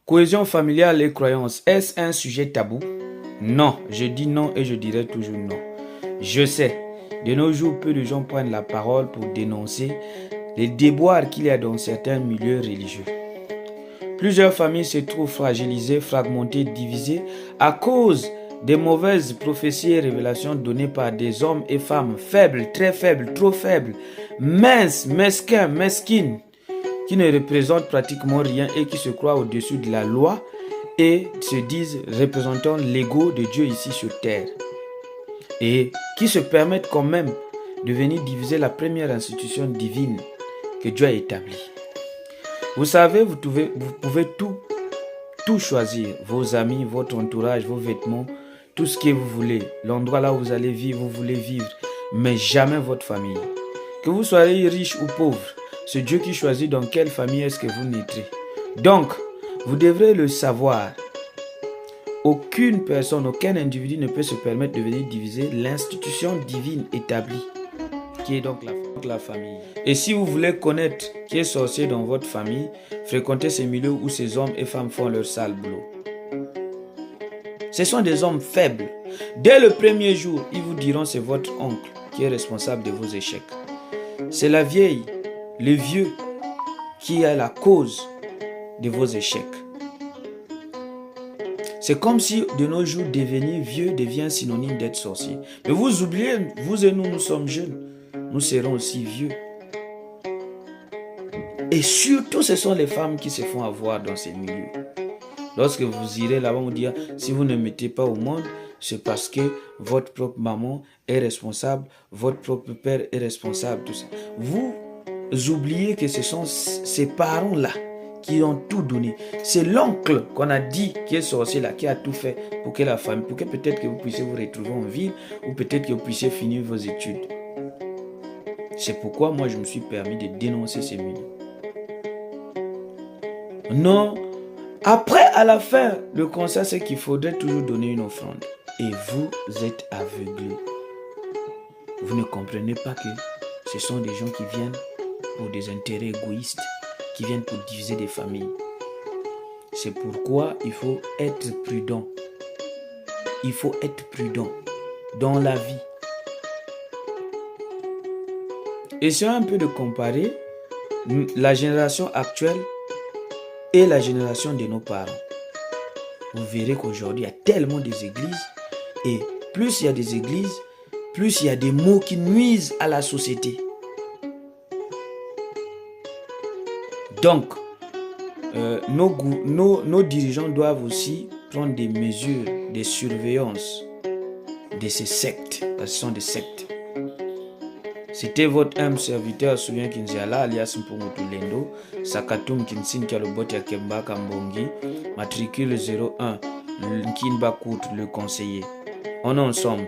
Cohésion familiale et croyance, est-ce un sujet tabou? Non, je dis non et je dirai toujours non. Je sais, de nos jours, peu de gens prennent la parole pour dénoncer les déboires qu'il y a dans certains milieux religieux. Plusieurs familles se trouvent fragilisées, fragmentées, divisées à cause des mauvaises prophéties et révélations données par des hommes et femmes faibles, très faibles, trop faibles, minces, mesquins, mesquines, qui ne représentent pratiquement rien et qui se croient au-dessus de la loi et se disent représentant l'ego de Dieu ici sur terre. Et qui se permettent quand même de venir diviser la première institution divine que Dieu a établie. Vous savez, vous pouvez tout choisir, vos amis, votre entourage, vos vêtements, tout ce que vous voulez, l'endroit là où vous allez vivre, vous voulez vivre, mais jamais votre famille. Que vous soyez riche ou pauvre, c'est Dieu qui choisit dans quelle famille est-ce que vous naîtrez. Donc, vous devrez le savoir. Aucune personne, aucun individu ne peut se permettre de venir diviser l'institution divine établie, qui est donc la famille. Et si vous voulez connaître qui est sorcier dans votre famille, fréquentez ces milieux où ces hommes et femmes font leur sale boulot. Ce sont des hommes faibles. Dès le premier jour, ils vous diront c'est votre oncle qui est responsable de vos échecs. C'est la vieille, le vieux qui est la cause de vos échecs. C'est comme si de nos jours devenir vieux devient synonyme d'être sorcier. Mais vous oubliez, vous et nous sommes jeunes. Nous serons aussi vieux. Et surtout, ce sont les femmes qui se font avoir dans ces milieux. Lorsque vous irez là-bas, on vous dira, si vous ne mettez pas au monde, c'est parce que votre propre maman est responsable, votre propre père est responsable, tout ça. Vous oubliez que ce sont ces parents-là qui ont tout donné. C'est l'oncle qu'on a dit qui est sorcier là, qui a tout fait pour que la famille, pour que peut-être que vous puissiez vous retrouver en ville ou peut-être que vous puissiez finir vos études. C'est pourquoi moi je me suis permis de dénoncer ces milieux. Non. Après, à la fin, le conseil c'est qu'il faudrait toujours donner une offrande. Et vous êtes aveuglés. Vous ne comprenez pas que ce sont des gens qui viennent pour des intérêts égoïstes, qui viennent pour diviser des familles. C'est pourquoi il faut être prudent. Il faut être prudent dans la vie. Essayons un peu de comparer la génération actuelle et la génération de nos parents. Vous verrez qu'aujourd'hui, il y a tellement des églises et plus il y a des églises, plus il y a des mots qui nuisent à la société. Donc, nos dirigeants doivent aussi prendre des mesures de surveillance de ces sectes, parce que ce sont des sectes. C'était votre humble serviteur Souviens Kinziala alias Mpungutu Lendo, Sakatum Kinsin Kalobot Yakemba Kambongi, matricule 01, Nkinba Kout le conseiller. On est ensemble.